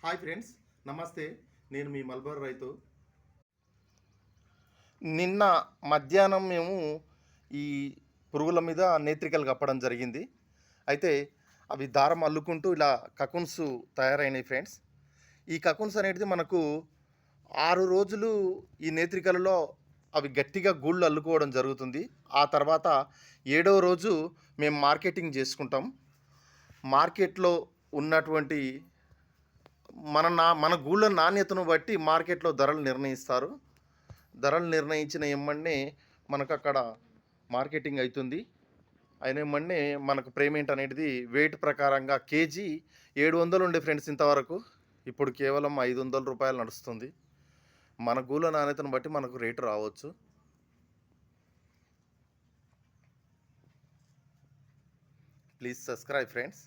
Hi friends, నమస్తే. నేను మీ మల్బర్ రైతు. నిన్న మధ్యాహ్నం మేము ఈ పురుగుల మీద నేత్రికలు కప్పడం జరిగింది. అయితే అవి దారం అల్లుకుంటూ ఇలా కకున్స్ తయారైనాయి ఫ్రెండ్స్. ఈ కకున్స్ అనేది మనకు 6 రోజులు ఈ నేత్రికలలో అవి గట్టిగా గూళ్ళు అల్లుకోవడం జరుగుతుంది. ఆ తర్వాత 7వ రోజు మేము మార్కెటింగ్ చేసుకుంటాం. మార్కెట్లో ఉన్నటువంటి మన గూళ్ళ నాణ్యతను బట్టి మార్కెట్లో ధరలు నిర్ణయిస్తారు. ధరలు నిర్ణయించిన ఎమ్మన్నే మనకు అక్కడ మార్కెటింగ్ అవుతుంది. అయిన ఎమ్మన్నే మనకు పేమెంట్ అనేది వెయిట్ ప్రకారంగా కేజీ 700 ఉండే ఫ్రెండ్స్ ఇంతవరకు. ఇప్పుడు కేవలం 500 రూపాయలు నడుస్తుంది. మన గూళ్ళ నాణ్యతను బట్టి మనకు రేటు రావచ్చు. Please subscribe friends.